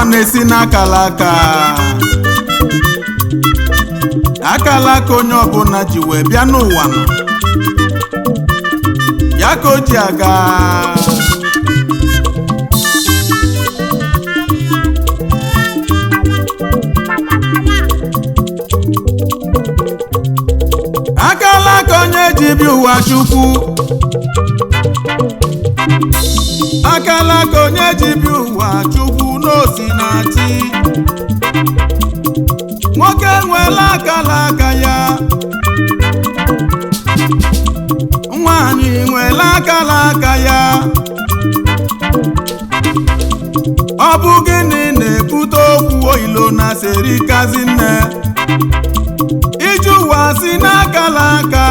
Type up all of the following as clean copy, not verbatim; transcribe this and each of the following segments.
na-esi n'akala aka onye ọbụla ji wee bịa n'ụwa nọ ya ka o ji aga. Akala aka onye ji bịa ụwa Chukwu, akala aka onye ji bịa ụwa Chukwu n'osi na chi. Nwoke nwere akala aka ya, nwaanyị nwere akala aka ya. Ọ bụ gịnị na-ebute okwu oilo na serikazi nne? Ije ụwa si n'akala aka,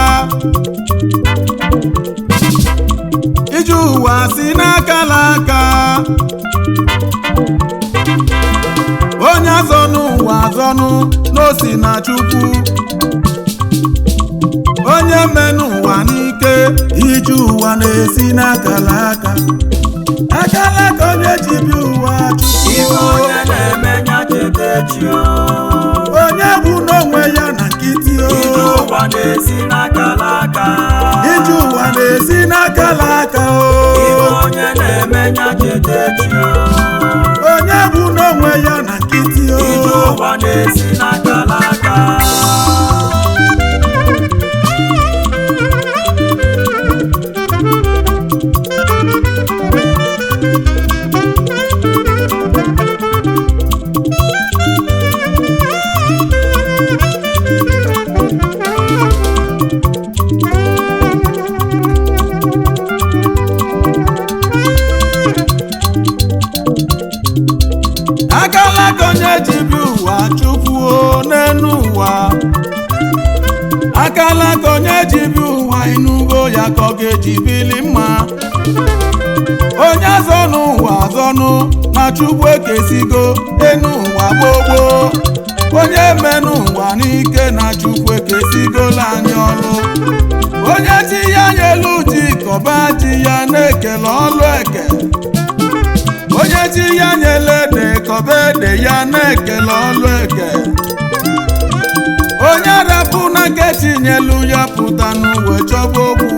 ije ụwa si n'akala aka. Onye azọnụ ụwa azọnụ n'osi na Chukwu, onye menụ ụwa n'ike. Ije ụwa na-esi n'akala aka, akala aka onye ji bịa ụwa Chukwu. Iwe onye na-eme ya cheta echi o. Onye bụ n'onwe ya na nkịtị o. Ije ụwa na-esi n'akala aka, Ije ụwa na-esi n'akala aka o. iwe onye na-eme ya cheta echi o. Onye bụ n'onwe ya na nkịtị o. Ije ụwa na-esi n'akala aka. Akala aka onye ji bịa ụwa Chukwu o n'enu ụwa, akala aka onye ji bịa ụwa ịnụgo ya ka ọ ga-eji bili mma. Onye azọnụ ụwa azọnụ na Chukwu ekesigo enu ụwa gbogbo. Onye menụ ụwa n'ike na Chukwu ekesigola anyị ọlụ. Onye ji ya nyelu ji kọba ji ya na-ekele ọlụ eke. Onye ji ya nyele ede kọba ede ya na-ekele ọlụ eke. Onye rapụ na nkechi nyelu ya pụta n'uwe chọba okwu.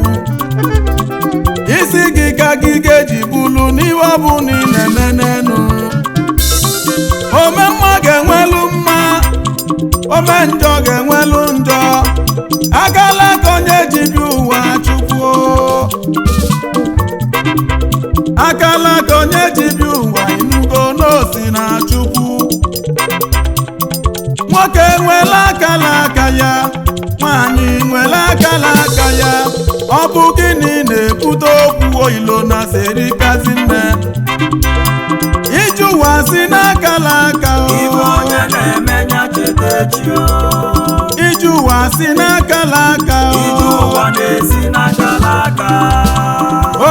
Isi gị ka gị ga-eji bulu n'iwe ọ bụ na ị na-eme n'enu. Ome mma ga-enwelu mma, ome njọ ga-enwelu njọ. Akala aka onye ji bịa ụwa Chukwu o. Akala aka onye ji bịa ụwa ịnụgo n'osi na Chukwu. Nwoke nwere akala aka ya, nwaanyị nwere akala aka ya. Ọ bụ gịnị na-ebute okwu oilo na serikazi nne? Ije ụwa si n'akala aka o. Iwe onye na-eme ya cheta echi o. Ije ụwa si n'akala aka o. Ije ụwa na-esi n'akala aka,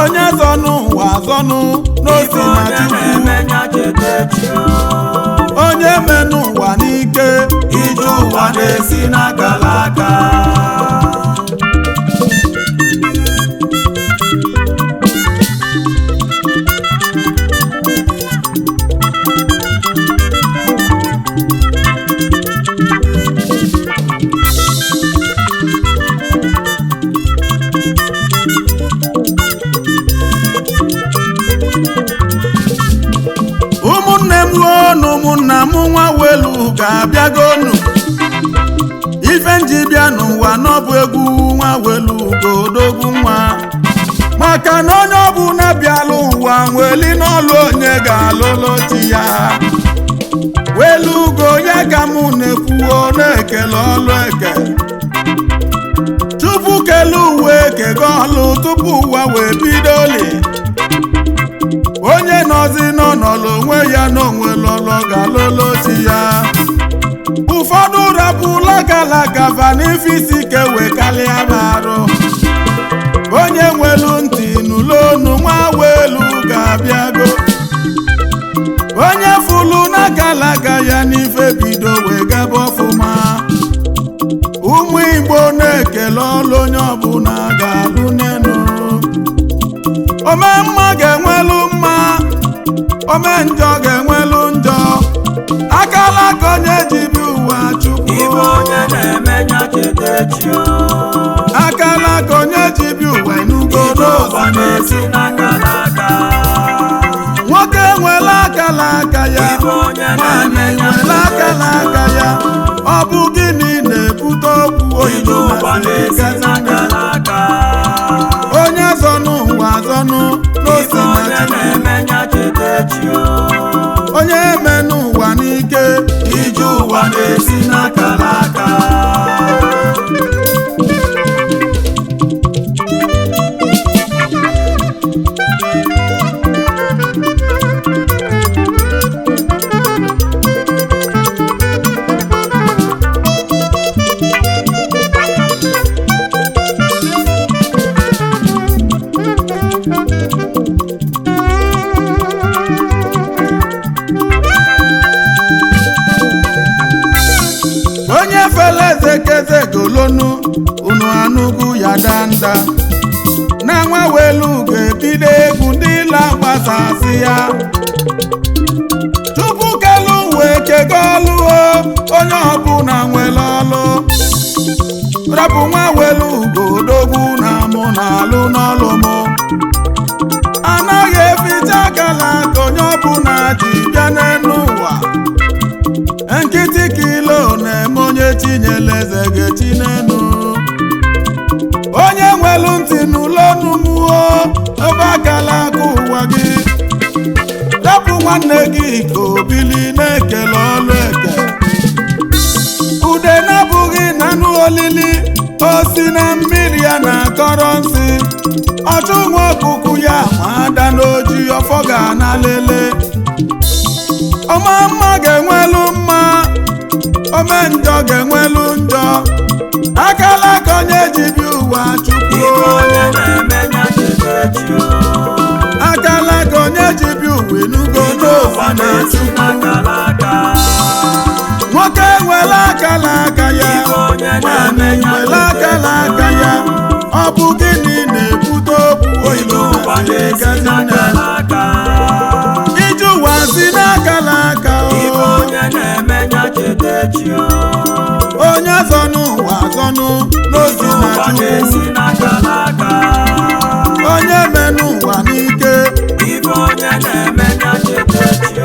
Onye zọnụ ụwa azọnụ n'osi iwe na onye Chukwu. na-eme ya cheta echi o. Onye menụ ụwa n'ike. Ije ụwa na-esi n'akala aka. Ụmụnne m ruo na ụmụnna m nwa welu ga-abịagonu. Ife nji bịa n'ụwa n'ọbụ egwu nwa welu godogwu nwa. Maka na onye ọbụla bịala ụwa nweli n'ọlụ onye ga-alụlụ chi ya. Welu ugo ya ka mụ na-ekwuo na-ekele ọlụ eke. Chukwu kele uwe kego ọlụ tupu ụwa wee bidoli. Onye nọzi n'ọnọlụ onwe ya n'onwe lọlọ ga-alụlụ chi ya. Ụfọdụ rapụla galagava n'ife isi ike wekalịa arụ. Onye nwelu ntị n'ụlọonu nwa welu ga-abịago. Onye fulu na galaga ya n'ife bido wee gaba ọfụma. Ụmụ Igbo na-ekele ọlụ onye ọbụla ga-alụ n'enu. Ome mma ga-enwelu mma, ome njọ ga-enwelu njọ. onye jibi ụwa chukwu ibe onye na-eme ya cheta echi akala aka onye jibi ụwa enugo ụwa na-esi n'aka n'aka nwoke nwere akala aka ya ibe onye nwanyị na-eme ya nwere akala aka ya ọ bụ gịnị na-ebute okwu oyibo ụwa na-esi n'aka n'aka onye zọnụ ụwa zọnụ n'osi ibe onye na-eme ya cheta echi onye eme n'ụwa n'ike ije ụwa na-esi n'aka n'aka onye fele ezekeze golonu unu anụgwu ya danda na nwa welu ga-ebido egwu ndị la gbasasị ya tupu kelu wee kego ọlụ onye ọbụla nwere ọlụ rapụ nwa welu godogwu na mụ na alụ n'ọlụ mụ anaghị eficha akala ka onye ọbụla ji bịa n'elu ụwa nkịtị kilo na-eme onye chinyere eze ga-echi n'enu onye nwelu ntị n'ụlọ numuo ebe akala aka ụwa gị rapụ nwanne gị ka obili na-ekele ọlụ eke ude na-abụghị na anụ olili osi na mmiri ya na-akọrọ nsị ọchụ nwa ọkụkụ ya ma ada n'oji ọfọ ga na lele ọma mma ga-enwelu mma ome njọ ga-enwelu njọ akala aka onye jibi ụwa chukwu ibe onye na-eme ya cheta echi akala aka onye jibi ụwa enugo n'ofu ụwa na-esi n'aka n'aka nwoke nwere akala aka ya ibe onye nwanyị na-eme ya nwere akala aka ya ọ bụ gịnị na-ebute okwu ije oyibo ụwa na-esi n'aka n'aka ije ụwa si n'akala aka ibe onye na-eme ya cheta echi onye zọnụ ụwa zọnụ n'ozi ije na ụwa chukwu na-esi n'aka n'aka onye menụ ụwa n'ike ibe onye na-eme ya cheta echi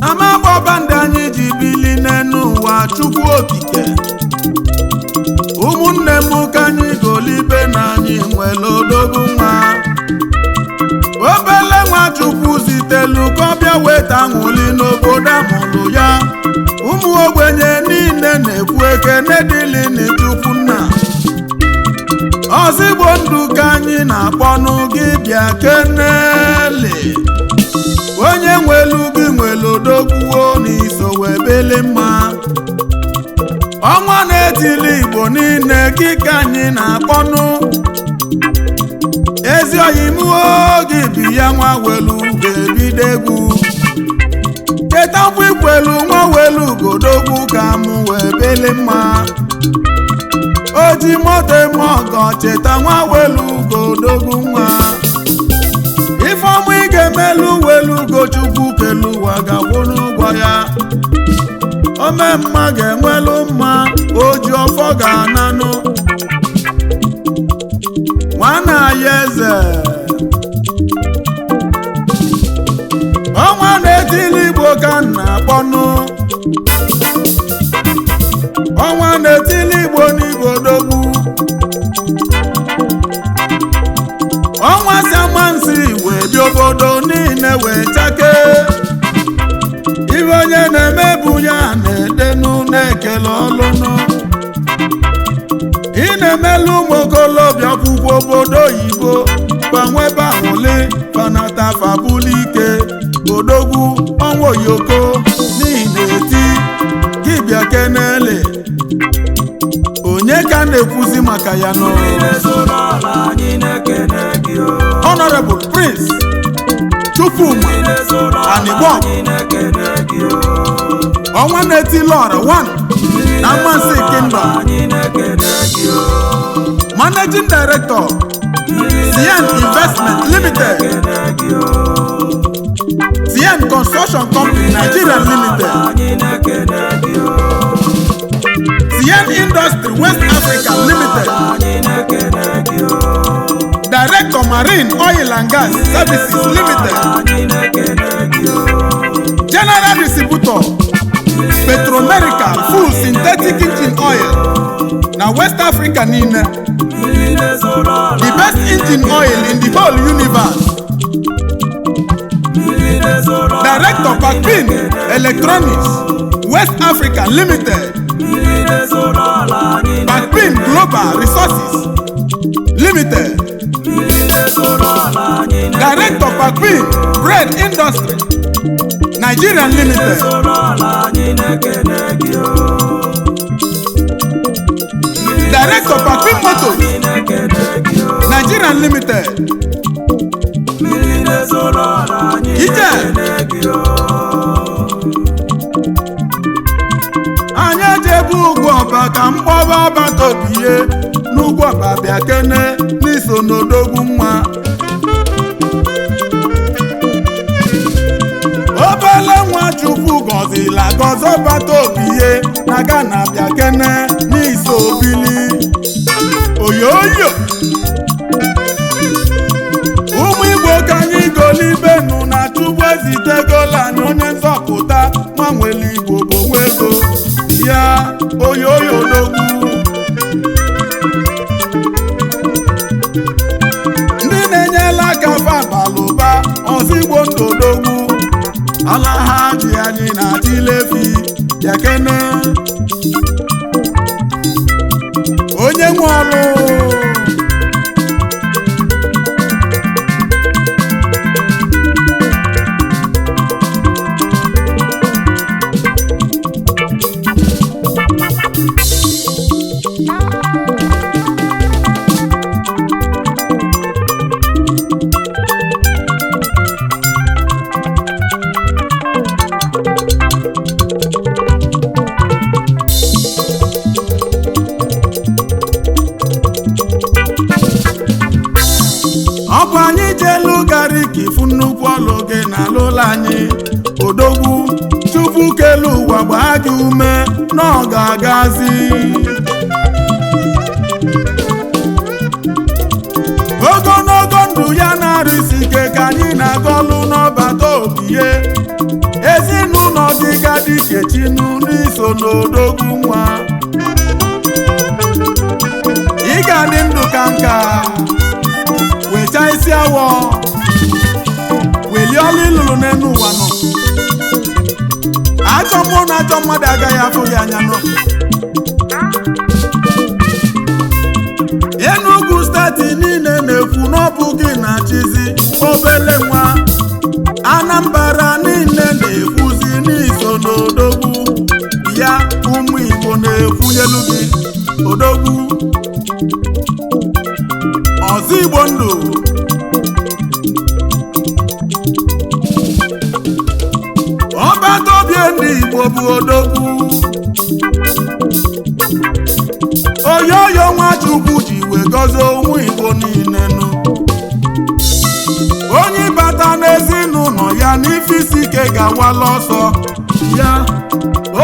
amagbọba ndị anyị ji bili n'enu ụwa chukwu okike ụmụnne m ka anyị golibe na anyị nwere odogwu nwa obele nwa chukwu zitelu ka ọ bịa weta ṅụli n'obodo amụrụ ya ụmụ ogbenye niile na-ekwu ekene dịlị chukwu nna ozigbo ndụ ka anyị na-akpọnụ gị bịa keneli onye nwelu gị nwere odogwuo n'iso wee bele mma ọnwa na-etili igbo niile gị ka anyị na-akpọnụ ezi oyimuo gị bi ya nwa welu ga-ebido egwu cheta mgbe ikwelu nwa welu godogwu ka mụ wee bele mma o ji moto eme ọgọ cheta nwa welu godogwu nwa ifeọmụ ị ga-emelu welu ugochukwu kelu ụwa ga-akwụ n'ụgwọ ya ome mma ga-enwelu mma oji ọfọ ga-ananụ nwana ya eze ọnwa na-etili igbo ka m na-akpọnụ ọnwa na-etili igbo n'igbo dogbu ọnwa si amansi wee bi obodo niile wee chake ibe onye na-eme bụ ya na-edenu na-ekele ọlụnụ ị na-emelu ụmụ okolobịa kwụkwọ obodo oyibo gbanwebe ahụli fanata fabulike odogwu ọnwa oyoko n'ihi na-eti gị bịa kenele onye onye ka na-ekwuzi maka ya nọ Honorable Prince Chukwuma Anigbo ọnwa na-eti lọra 1 na Amansi Kingdom Managing Director CN Investment Limited CN Construction Company Nigeria Limited CN Industry West Africa Limited Director Marine Oil and Gas Services Limited General Distributor Petromerica Full Synthetic Engine Oil na West Africa niile the best engine oil in the whole universe. Director Pakpin Electronics West Africa Limited Pakpin Global Resources Limited Director Pakpin Bread Industry Nigerian Limited Director Pakpin Motors Nigerian Limited Ije anya jebu ugwu ọba ka mkpọba ọbata obiye n'ugwu ọba bịa kene n'iso n'odogwu nwa obele nwa Chukwu gọzila gọzọ ọbata obiye na Ghana bịa kene n'iso obili oyoyo ụmụ Igbo ka anyị golibenu na Chukwu ezitegola anyị onye nzọpụta nwa nwere Igbo bụ nwego ya oyoyo odogwu ndị na-enyela aka fabalụba ozigbo ndodogwu ala ha ji anyị na Chilefi yakene onye nwe ọrụ ifu nnukwu ọlụ gị na alụla anyị odogwu Chukwu kelu ụwa gbaa gị ume na ọ ga-agazi ogologo ndụ ya na-arụsi ike ka anyị na-agọlụ n'ọbata obiye ezinụlọ dịga dị ichechinu n'iso n'odogwu nwa ị ga-adị ndụ ka nka wecha isi awọ weli ọlụ ịlụrụ n'elu ụwa nọ achọ mmụọ na achọ mmadụ agaghị afụ gị anya nọ Enugu steeti niile na-ekwu n'ọbụ gị na chizi obele nwa Anambra niile na-ekwuzi n'iso n'odogwu ya ụmụ Igbo na-ekwunyelu gị odogwu ọzọ Igbo ndụ ọbata obi ndị Igbo bụ odogwu oyoyo Nwachukwu ji wee gọzie ụmụ Igbo niile nụ onye bata n'ezinụlọ ya n'ife isi ike ga-awala ọsọ ya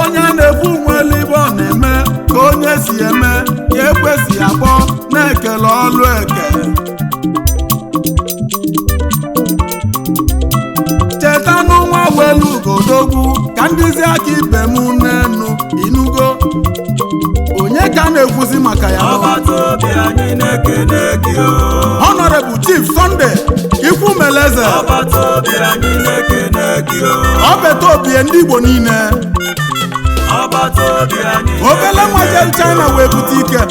onye na-ekwu nwere ibe ọ na-eme ka onye si eme ya ekwesị akpọ na-ekele ọlụ eke cheta n'ụwa welu ugodogwu ka ndịzi aka ibe m n'enu inugo onye ka na-ekwuzi maka ya Honorable Chief Sunday Ikwumeleze ọbeta obie ndị Igbo niile obele nwaje China wee bute ike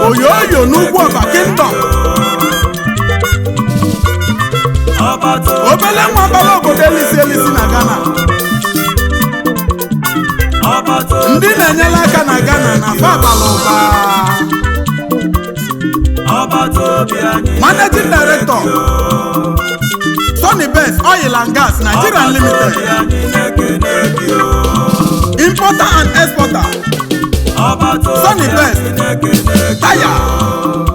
oyoyo n'ugwu ọba Kingdom obele nwa bala obodo elisi na Ghana ndị na-enyela aka na Ghana na Fabalụba. Managing Director Sunny Best Oil and Gas Nigeria Limited. Importer and exporter Sunny Best Tire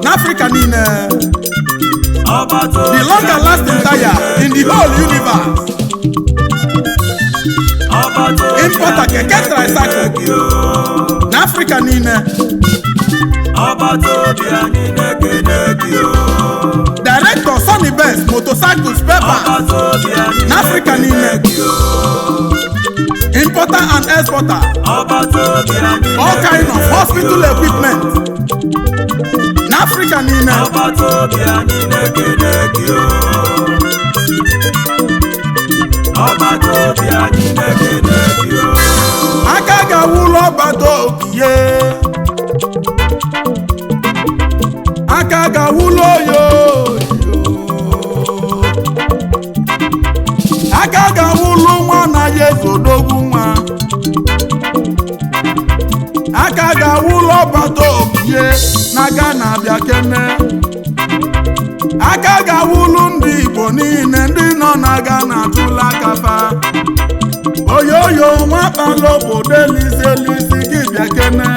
n'Africa niile. The longer lasting tire in the whole universe. Importer keke tricycle n'Africa niile. Director Sunny Best Motorcycle Spare Parts n'Africa niile. Importer and exporter all kind of hospital equipment n'Africa niile. Aka ga-awụlọ ọbata obiye, aka ga-awụlọ oyo, aka ga-awụlọ nwa na ya ezodogwu nwa, aka ga-awụlọ ọbata obiye na Ghana bịa kene, aka ga-awụlụ ndị Igbo niile ndị nọ na Ghana tụla kafa. Oyoyo nwakpala obodo eliselisi gị bịa kene.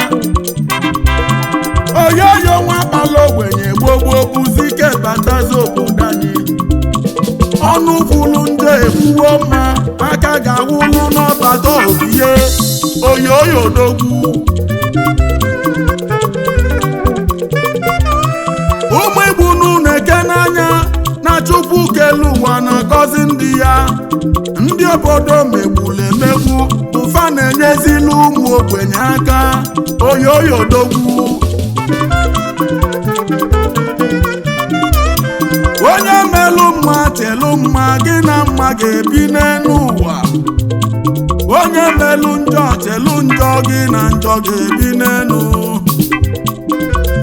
Oyoyo nwakpala ogbenye gbogbo bụzike batazi obodo anyị. Ọnụ kwulu nje ekwuwo mma, aka ga-awụlụ n'ọbata obiye. Oyoyo dogwu ụmụ Igbo n'ụlọ eke n'anya na Chukwu kelu ụwa na-agọzi ndị ya. Ndị obodo megbulu emegbu ụfa na-enyezili ụmụ ogbenye aka. Oyoyo dogwu onye melu mma chelu mma gị na mma ga-ebi n'elu ụwa. Onye melu njọ chelu njọ gị na njọ ga-ebi n'elu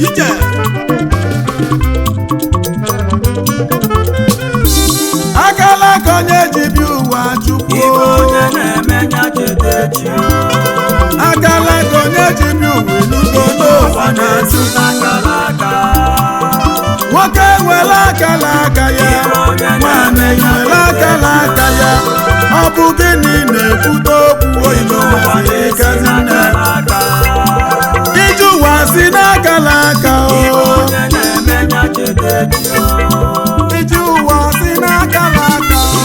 ije. Akala aka onye ji bi ụwa Chukwu. Akala aka onye ji bi ụwa elugo n'ụwa na-esi. Nwoke nwere akala aka ya, nwaanyị nwere akala aka ya. Ọ bụ gịnị na-ekwute okwu oyibo masị ikazi nne? Ije ụwa si n'akala aka o. Ije ụwa si n'akala aka o.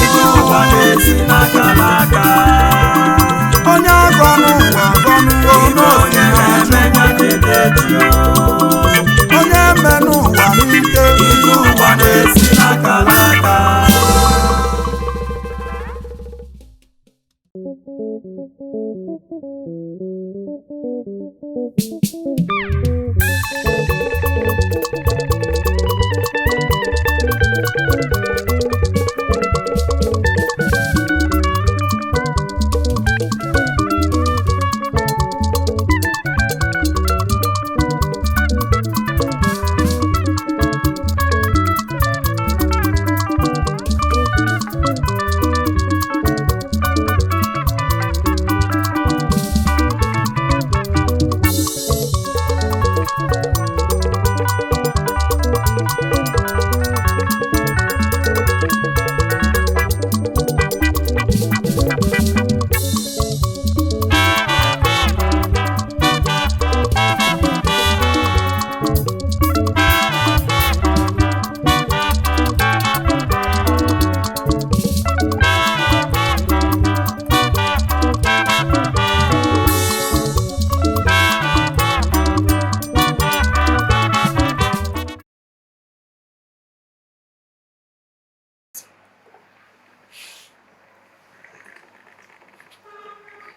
Onye agọnụ ụwa agọnụ n'osi na-achụ. Onye mmenụ ụwa n'ike. Ije ụwa na-esi n'akala aka.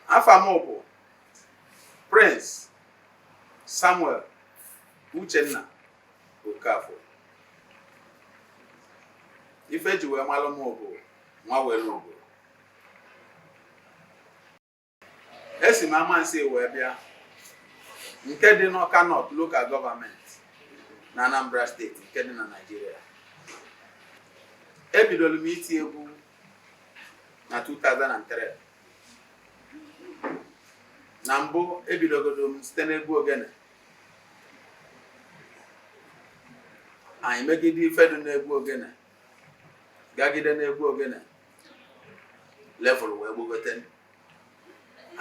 Afamobo Prince Samuel Uchenna Okafor. Ife ji wee malụ m obo nwa were obo. Esi m Amansi wee bịa nke dị n'Awka North Local Government na Anambra State nke dị na Nigeria. Ebidolu m iti egwu na 2003. na mbụ ebidogodo m site n'egwu ogene. Anyị megide ife dị n'egwu ogene, gagide n'egwu ogene, level wee gbugote,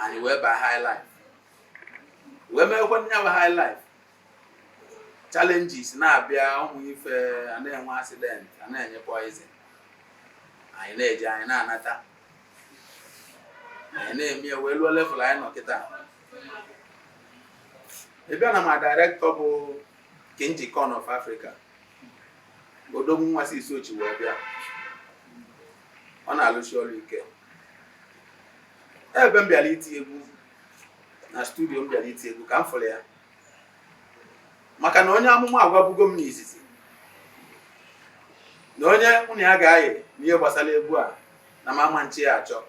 anyị wee baa high life, wee meekwa nya bụ high life. Challenges na-abịa, ụmụ ife a na-enwe accident, a na-enye poison, anyị na-eji anyị na-anata, anyị na-eme wee luo level anyị nọ kịta. Ebe na ma director bụ Kinji Corn of Africa, Odogwu Nwasi Isochi wee bịa. Ọ na-alụsi ọrụ ike. Ebe m bịara iti egwu na studio, m bịara iti egwu ka m fụrụ ya, maka na onye amụma agwabugo m n'izizi na onye mụ na ya ga-ayị n'ihe gbasara egwu a na mama nche ya achọ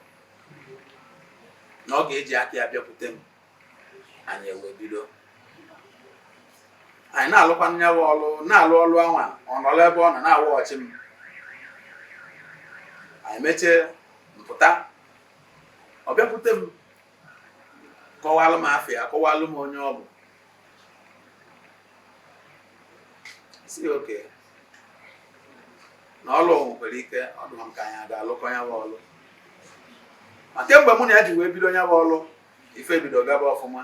na ọ ga-eji aka ya bịakwute m. Anyị ewe bido, anyị na-alụkwa nyawa ọlụ, na-alụ ọlụ anwa, ọ nọrọ ebe ọ nọ na-awa ọchị m. Anyị mechie mpụta, ọ bịakwute m, kọwalụ m afọ ya, kọwalụ m onye ọ bụ. Si oke na ọlụ nwere ike, ọ dụma m ka anyị ga-alụkọ nyawa ọlụ. Ma kemgbe mụ na ya ji wee bido nyawa ọlụ, ife bido gaba ọfụma.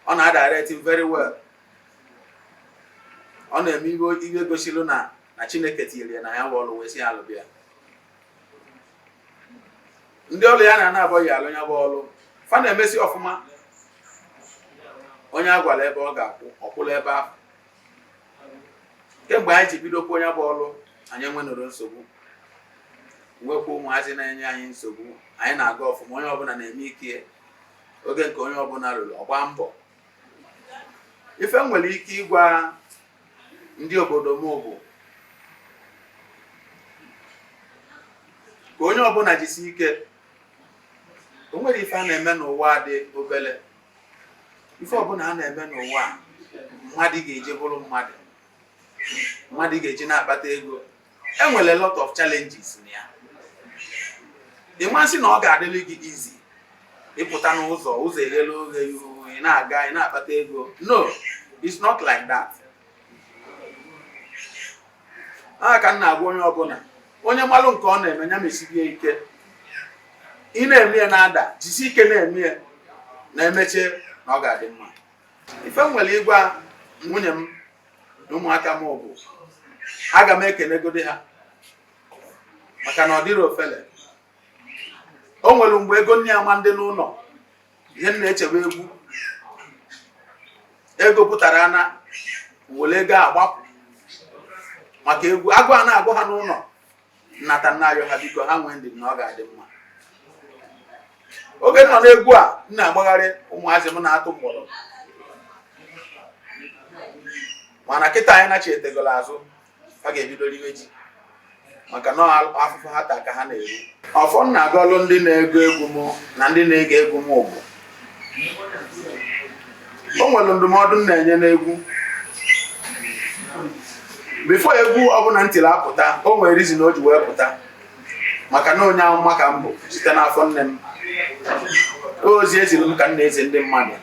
Ọ na-adirect very well. Ọ na-eme iwe gosilu na Chineke tinyere ya na ya ọlụ wee si alụ bịa. Ndị ọlụ ya na-abọghị alụ ya bụ ọlụ, fa na-emesi ọfụma. Onye agwala ebe ọ ga-akwụ, ọkwụla ebe ahụ. Kemgbe anyị ji bidokwa onye bụ ọlụ, anyị enwenụrụ nsogbu, nwekwa ụmụazị na-enye anyị nsogbu. Anyị na-aga ọfụma, onye ọbụla na-eme ike. Oge nke onye ọbụla rụrụ, ọgba mbọ. Ife m nwere ike ịgwa ndị obodo m bụ ka onye ọbụla jisi ike. O nwere ife a na-eme n'ụwa dị obele. Ife ọbụla a na-eme n'ụwa, mmadụ ga-eje bụrụ mmadụ, mmadụ ga-eji na-akpata ego. Enwere lot of challenges na ya. Ịmasị na ọ ga-adịrị gị easy ịpụta n'ụzọ eghele oghe ihu, ị na-aga, ị na-akpata ego. No, it's not like that. Ka m na-agwa onye ọbụla, onye malụ nke ọ na-eme ya mesigie ike. Ị na-eme ya na-ada, jisi ike na-eme ya, na-emeche na ọ ga-adị mma. Ife m nwere ịgwa nwunye m na ụmụaka m bụ, aga m ekenegode ha maka na ọ dịrị ofele. O nwere mgbe ego nne ya ma ndị n'ụlọ, ihe m na-echebe egwu, ego pụtara ana were ego agbapụ maka egwu. Agụ a na-agụ ha n'ụlọ, nnata nnayo ha biko ha nwee ndị na ọ ga-adị mma. Oge nọ n'egwu a, m na-agbagharị ụmụazị m na-atụ mgbọrọ, mana kịta anyị na-chetegolo azụ, ha ga-ebido iwe ji maka na afụfụ ha taa ka ha na-eru. Ọfọ m na-aga ọlụ ndị na-ego egwu m na ndị na-ege egwu m bụ, o nwere ndụmọdụ m na-enye n'egwu. Bifo egwu ọbụla ntiri apụta, o nwere reason o ji wee pụta, maka na onye amụma ka m bụ site n'afọ nne m. Ozi eziri m ka m na-eze ndị mmadụ.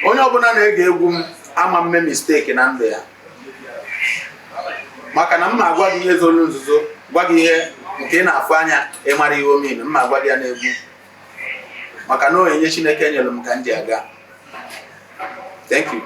Onye ọbụla na-ege egwu m ama mme mistake na ndụ ya, maka na m na-agwa gị ihe zoro nzuzo, gwa gị ihe nke ị na-afụ anya ịmara ihe omenu. M na-agwa gị ya n'egwu maka na onye Chineke nyere m ka m ji aga. Thank you.